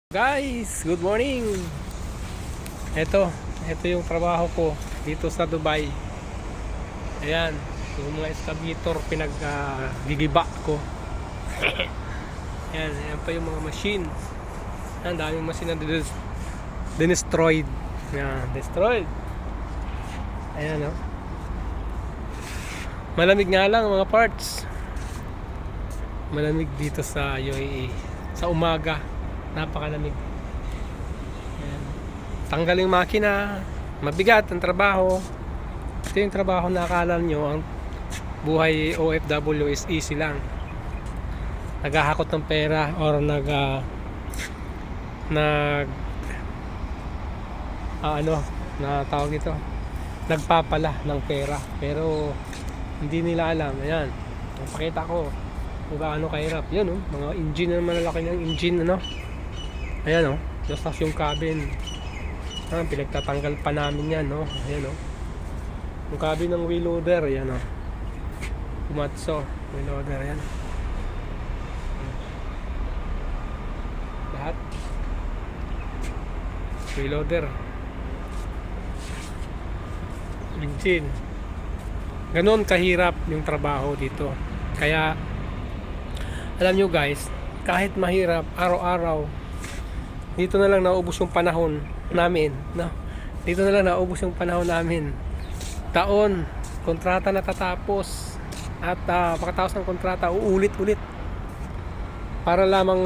Guys, good morning. Ito yung trabaho ko dito sa Dubai. Ayan, yung mga excavator gigiba ko. Ayan pa yung mga machine. Ang daming machine na destroyed. Ayan, destroyed. Ayan, oh. Malamig nga lang mga parts. Malamig dito sa UAE. Sa umaga napakalamig. Ayan. Tanggal yung makina, mabigat ang trabaho. Ito yung trabaho na akala nyo ang buhay OFW is easy lang. Naghahakot ng pera or tawag ito, nagpapala ng pera, pero hindi nila alam. Ayan, napakita ko kung gaano kahirap. Yan, oh, mga engine na malalaki ng engine, ano. Ayan, oh, just as yung cabin. Pinagtatanggal pa namin yan, no. Ayan, oh, yung cabin ng wheel loader. Ayan, oh, Komatsu wheel loader. Ayan, lahat wheel loader, engine. Ganon kahirap yung trabaho dito. Kaya alam nyo guys, kahit mahirap araw-araw, dito na lang naubos yung panahon namin, no? Dito na lang naubos yung panahon namin. Taon, kontrata natatapos, at pagkatapos ng kontrata uulit-ulit para lamang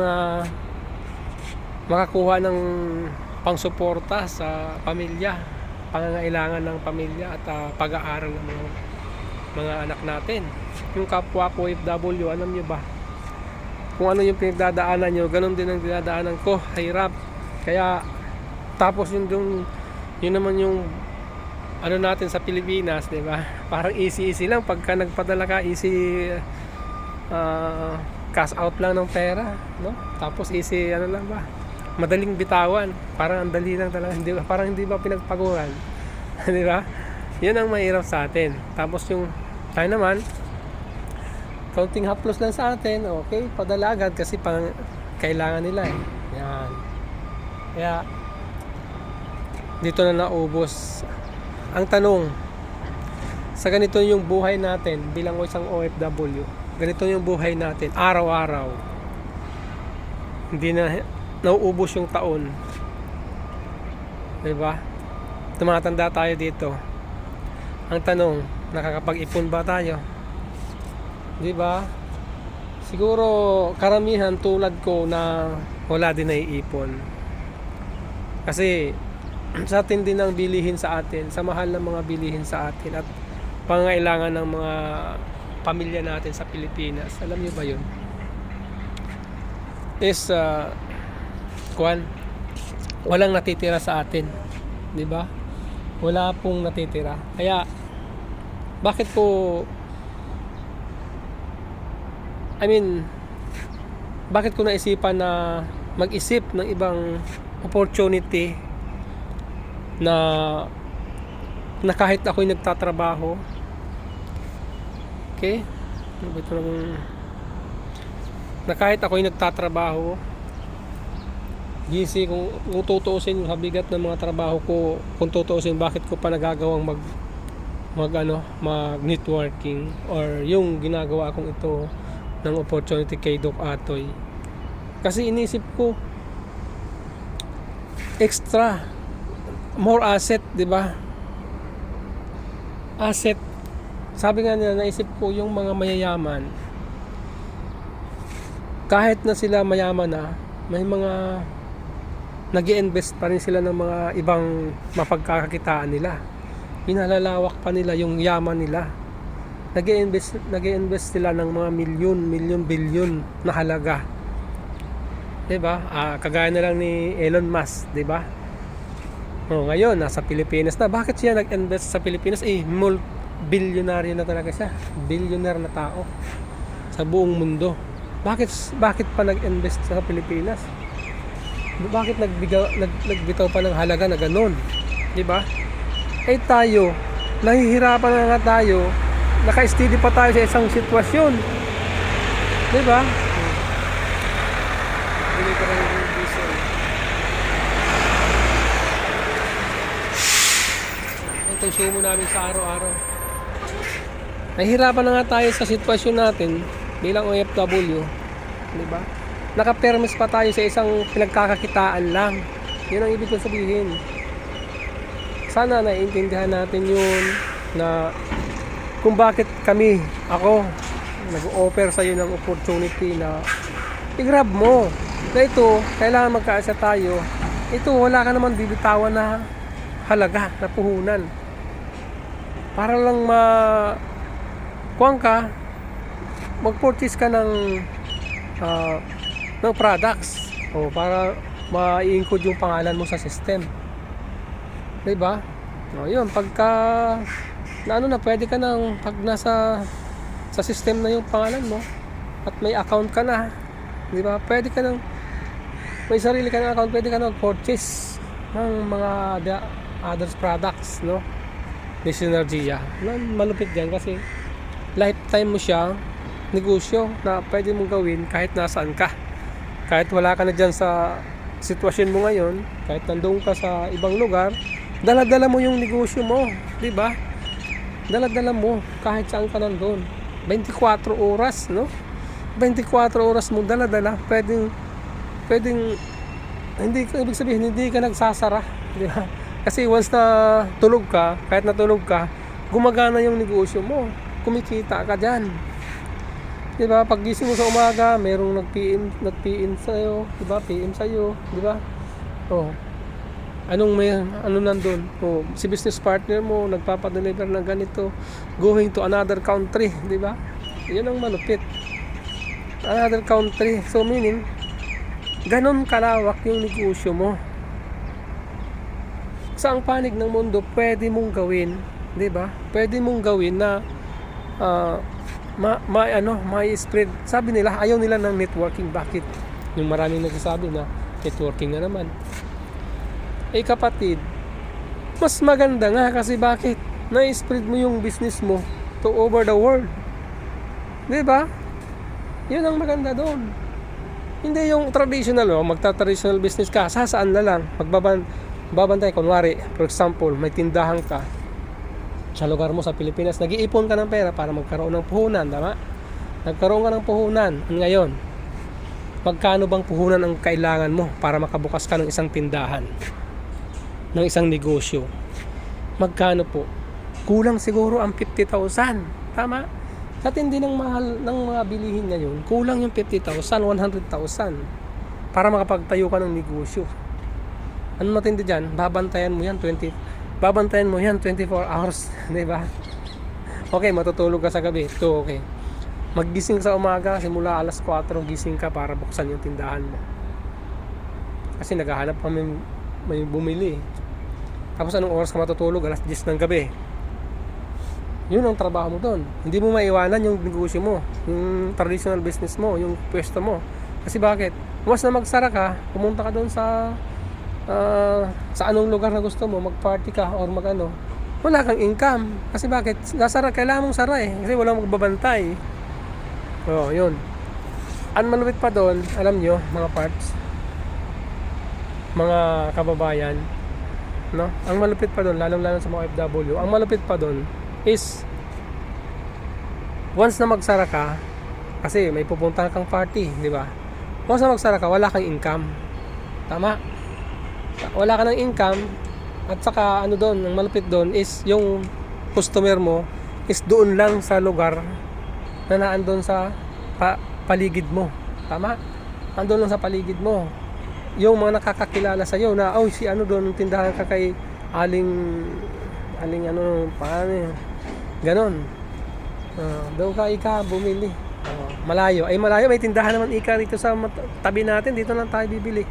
makakuha ng pangsuporta sa pamilya, pangangailangan ng pamilya at pag-aaral ng mga anak natin. Yung kapwa ko OFW, alam nyo ba kung ano yung pinagdadaanan nyo? Ganon din ang dinadaanan ko, hirap. Kaya tapos yun naman yung ano natin sa Pilipinas, di ba? Parang easy lang pagka nagpadala ka, easy cash out lang ng pera, no? Tapos easy lang ba? Madaling bitawan, parang ang dali lang talaga, parang hindi ba pinagpaguran. Di ba? Yun ang mahirap sa atin. Tapos yung tayo naman, counting haplos lang sa atin, okay, padala agad kasi pang kailangan nila eh. Yan. Kaya dito na naubos. Ang tanong, sa ganito yung buhay natin bilang isang OFW, ganito yung buhay natin araw-araw, hindi na nauubos yung taon, diba? Tumatanda tayo dito. Ang tanong, nakakapag-ipon ba tayo? Diba? Siguro karamihan tulad ko na wala din naiipon. Kasi sa atin din ang bilihin sa atin, sa mahal ng mga bilihin sa atin at pangailangan ng mga pamilya natin sa Pilipinas. Alam niyo ba 'yun? Is walang natitira sa atin. 'Di ba? Wala pong natitira. Kaya bakit ko bakit ko naisipan na mag-isip ng ibang opportunity na kahit ako'y nagtatrabaho, okay? Na kahit ako'y nagtatrabaho, GC, kung tutuusin sa bigat ng mga trabaho ko, kung tutuusin bakit ko pa nagagawang mag networking or yung ginagawa kong ito ng opportunity kay Doc Atoy. Kasi inisip ko extra, more asset, di ba? Asset. Sabi nga nila, naisip ko yung mga mayayaman, kahit na sila mayaman na, may mga nag-i-invest pa rin sila ng mga ibang mapagkakakitaan nila. Pinalalawak pa nila yung yaman nila. Nag-i-invest sila ng mga bilyon na halaga. 'Di ba? Kagaya na lang ni Elon Musk, 'di ba? Ngayon nasa Pilipinas na. Bakit siya nag-invest sa Pilipinas? Bilyonaryo na talaga siya. Billionaire na tao sa buong mundo. Bakit pa nag-invest sa Pilipinas? Bakit nagbitaw pa ng halaga na ganun? 'Di ba? Tayo, nahihirapan na nga tayo, naka-steady pa tayo sa isang sitwasyon, di ba? Bili ko rin yung diesel. konsumo namin sa araw-araw. Nahihirapan na nga tayo sa sitwasyon natin bilang OFW, di ba? Nakapermis pa tayo sa isang pinagkakakitaan lang. Yun ang ibig kong sabihin. Sana naiintindihan natin yun na kung bakit ako nag-offer sa iyo ng opportunity na i-grab mo. Na ito, kailangan magkaasa tayo. Ito, wala ka naman bibitawan na halaga na puhunan. Para lang kuwang ka, mag-purchase ka ng products o para ma-i-include yung pangalan mo sa system. Diba? O yun, pagka pwede ka nang pag nasa sa system na yung pangalan mo at may account ka na, diba? Pwede ka nang may sarili ka ng account, pwede ka nang purchase ng mga others products, no? Ni Synergia. Malupit yan kasi lifetime mo siya negosyo na pwede mong gawin kahit nasaan ka. Kahit wala ka na dyan sa sitwasyon mo ngayon, kahit nandoon ka sa ibang lugar, dala-dala mo yung negosyo mo, di ba? Dala-dala mo kahit saan ka nandoon. 24 oras, no? 24 oras mo dala-dala, pwedeng hindi ka ibig sabihin hindi ka nagsasara, di ba? Kasi once na tulog ka, kahit natulog ka, gumagana yung negosyo mo. Kumikita ka diyan. 'Di ba? Pag gising mo sa umaga, merong nag-PM sa iyo, 'di ba? PM sa iyo, 'di ba? Oh. Ano nandoon? Oh, si business partner mo nagpapa-deliver ng ganito, going to another country, 'di ba? 'Yun ang malupit. Another country. So meaning ganon kalawak yung negosyo mo. Sa ang panig ng mundo, pwede mong gawin, 'di ba? Pwede mong gawin na ma-spread. Sabi nila, ayaw nila ng networking. Bakit? Yung maraming nagsasabi na networking na naman. Eh kapatid, mas maganda nga kasi bakit? Na-spread mo yung business mo to over the world. Diba? Yun ang maganda doon. Hindi yung traditional, magta-traditional business ka, saan na lang, babantay, kunwari, for example, may tindahan ka sa lugar mo sa Pilipinas, nag-iipon ka ng pera para magkaroon ng puhunan, tama? Nagkaroon ka ng puhunan. Ngayon, magkano bang puhunan ang kailangan mo para makabukas ka ng isang tindahan, ng isang negosyo? Magkano po? Kulang siguro ang 50,000, tama? Sa tindi ng mahal ng mga bilihin ngayon, kulang yung 50,000, 100,000 para makapagtayo ka ng negosyo. Ano matindi dyan? Babantayan mo yan 24 hours, di ba? Okay, matutulog ka sa gabi. Ito, okay. Maggising sa umaga, simula alas 4 gising ka para buksan yung tindahan mo. Kasi naghahanap pa may bumili. Tapos anong oras ka matutulog? Alas 10 ng gabi. Yun ang trabaho mo doon. Hindi mo maiwanan yung negosyo mo, yung traditional business mo, yung pwesto mo. Kasi bakit? Once na magsara ka, pumunta ka doon sa anong lugar na gusto mo, mag-party ka or wala kang income. Kasi bakit? Nasara, kailangan mong sara kasi walang magbabantay. Oh, yun. Ang malupit pa doon, alam nyo, mga parts, mga kababayan, no? Ang malupit pa doon, lalong-lalo sa mga OFW, ang malupit pa doon is once na magsara ka, kasi may pupuntahan kang party, di ba? Once na magsara ka, wala kang income. Tama? Wala ka ng income at saka doon, ang malupit doon is yung customer mo is doon lang sa lugar na naandun sa paligid mo. Tama? Andun lang sa paligid mo. Yung mga nakakakilala sa iyo na si doon tindahan ka kay aling paano yun? Ganon. Doon ka bumili. Malayo. Malayo, may tindahan naman rito sa tabi natin, dito lang tayo bibili.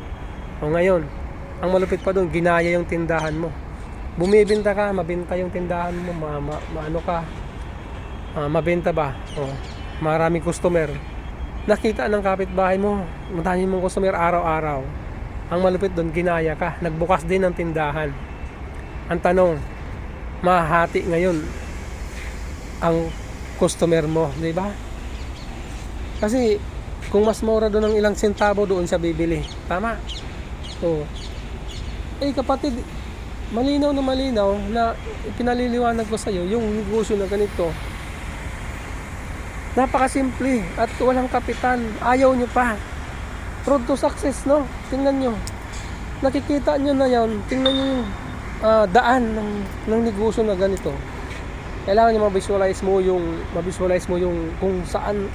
Ngayon, ang malupit pa doon, ginaya yung tindahan mo. Bumibenta ka, mabenta yung tindahan mo, mabenta ba? Maraming customer. Nakita ng kapitbahay mo, madami mong customer araw-araw. Ang malupit doon, ginaya ka, nagbukas din ng tindahan. Ang tanong, mahati ngayon ang customer mo, di ba? Kasi kung mas mura doon ng ilang sentabo, doon siya bibili. Tama? Kapatid, malinaw na ipinaliliwanag ko sa iyo yung negosyo na ganito. Napakasimple at walang kapital. Ayaw nyo pa. Road to success, no? Tingnan nyo. Nakikita nyo na yan. Tingnan nyo yung daan ng negosyo na ganito. Kailangan nyo ma-visualize mo yung kung saan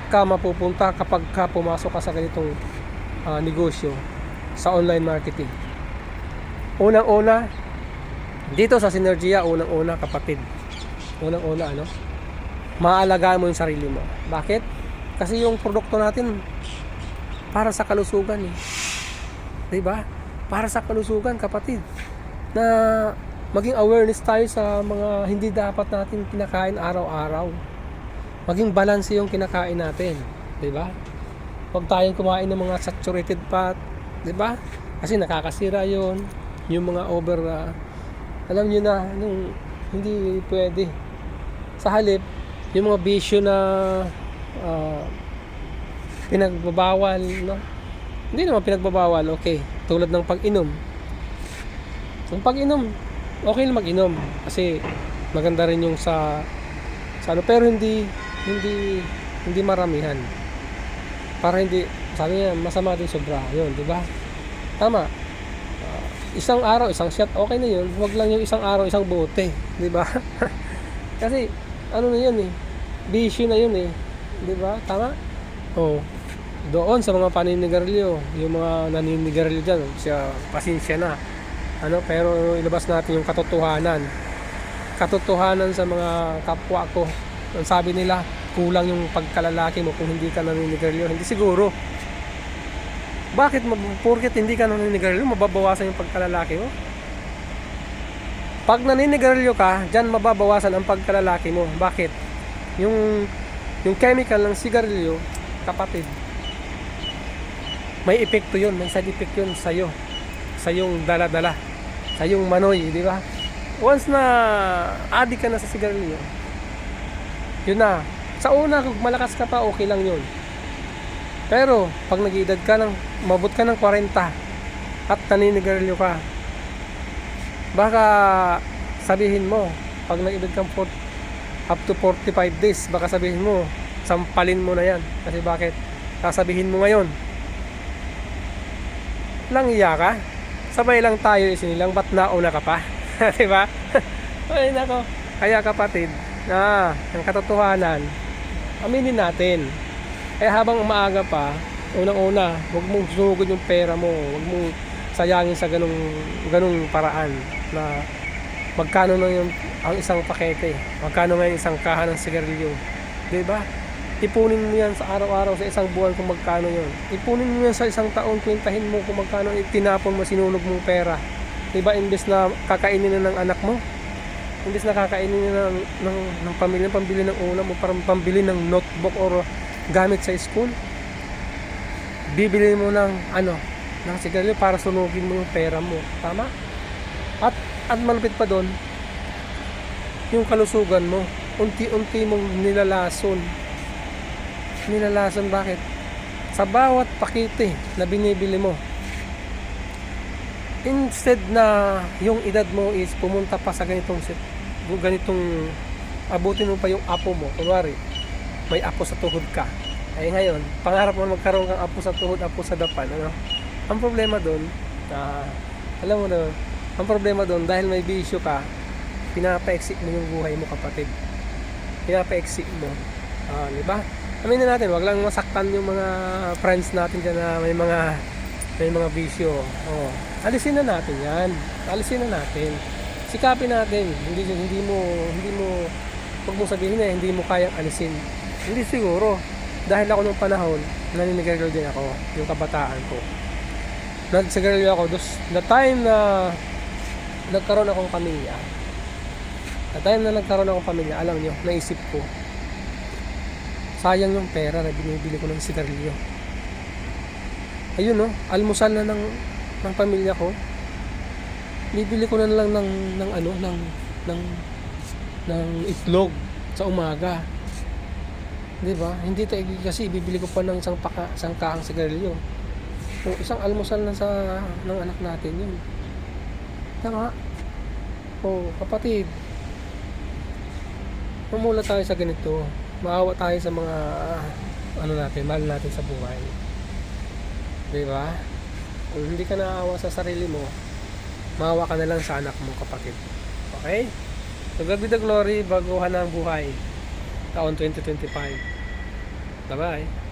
ka mapupunta kapag ka pumasok ka sa ganitong negosyo sa online marketing. Unang-una, dito sa Synergia, unang-una kapatid. Unang-una, maalagaan mo yung sarili mo. Bakit? Kasi yung produkto natin para sa kalusugan eh. 'Di ba? Para sa kalusugan, kapatid. Na maging awareness tayo sa mga hindi dapat natin kinakain araw-araw. Maging balance yung kinakain natin, 'di ba? Huwag tayong kumain ng mga saturated fat, 'di ba? Kasi nakakasira 'yon. Yung mga alam niyo na, hindi pwede. Sa halip, yung mga bisyo na pinagbabawal, no? Hindi naman pinagbabawal, okay. Tulad ng pag-inom. Yung pag-inom, okay lang mag-inom kasi maganda rin yung sa pero hindi maramihan. Para hindi, sabi niya, masama din sobra. Yun, di ba? Tama. Isang araw, isang shot, okay na yun. Huwag lang yung isang araw, isang bote, di ba? Kasi ano na yun eh, bisyo na yun eh, di ba? Tama? Doon sa mga paninigarilyo, yung mga naninigarilyo dyan, siya, pasensya na, pero ilabas natin yung katotohanan sa mga kapwa ko. Ang sabi nila, kulang yung pagkalalaki mo kung hindi ka naninigarilyo. Hindi siguro. Bakit porket hindi ka naninigarilyo, mababawasan yung pagkalalaki mo? Pag naninigarilyo ka, dyan mababawasan ang pagkalalaki mo. Bakit? Yung chemical ng sigarilyo, kapatid, may epekto yun, may side effect yun sa'yo. Sa yung dala-dala, sa yung manoy, di ba? Once na addict ka na sa sigarilyo, yun na. Sa una, kung malakas ka pa, okay lang yun. Pero, pag nag-edad ka mabot ka ng 40 at naninigarilyo ka, baka sabihin mo, pag nag-edad kang up to 45 days, baka sabihin mo, sampalin mo na yan. Kasi bakit? Sasabihin mo ngayon, lang iya ka? Sabay lang tayo isinilang, ba't nauna ka pa? Diba? Ay nako. Kaya kapatid, ang katotohanan, aminin natin. Kaya habang umaaga pa, unang-una, huwag mong sugod yung pera mo, huwag mong sayangin sa ganung paraan na magkano na yung ang isang pakete, magkano nga yung isang kaha ng sigarilyo, diba? Ipunin mo yan sa araw-araw, sa isang buwan kung magkano yun. Ipunin mo yan sa isang taon, kwentahin mo kung magkano itinapon mo, sinunog mong pera, diba? Imbes na kakainin na ng anak mo, imbes na kakainin na ng pamilya, pambili ng ulam o parang pambili ng notebook or gamit sa school, bibili mo ng sigarilyo para sunugin mo yung pera mo. Tama? At malupit pa doon, yung kalusugan mo, unti-unti mong nilalason. Bakit? Sa bawat pakete na binibili mo, instead na yung edad mo is pumunta pa sa ganitong abutin mo pa yung apo mo. Kunwari, may apo sa tuhod ka. Ay ngayon, pangarap mo magkaroon kang apo sa tuhod, apo sa dapan, Ang problema doon, ang problema doon, dahil may bisyo ka, pinapaexit mo yung buhay mo, kapatid. Pinapaexit mo. Di ba? Aminin natin, wag lang masaktan yung mga friends natin dyan na may mga bisyo. Alisin na natin yan. Alisin na natin. Sikapin natin. Hindi mo wag mo sabihin na hindi mo kayang alisin. Hindi siguro. Dahil ako nung panahon, naninigarilyo din ako, yung kabataan ko. Nagsigarilyo ako. The time na nagkaroon akong pamilya, alam nyo, naisip ko, sayang yung pera na binibili ko ng sigarilyo. Ayun, almusal na ng pamilya ko. Bibili ko na lang ng itlog sa umaga. 'Di ba? Hindi kasi bibili ko pa ng isang kahang sigarilyo. So, isang almusal na ng anak natin 'yun. Tama. Oh, kapatid. Mamula tayo sa ganito. Maawa tayo sa mga ano natin, mahal natin sa buhay. 'Di ba? Kung hindi ka naawa sa sarili mo, maawa ka na lang sa anak mo, kapatid. Okay? So God be the glory, baguhan ang buhay. Taon 2025. Bye-bye.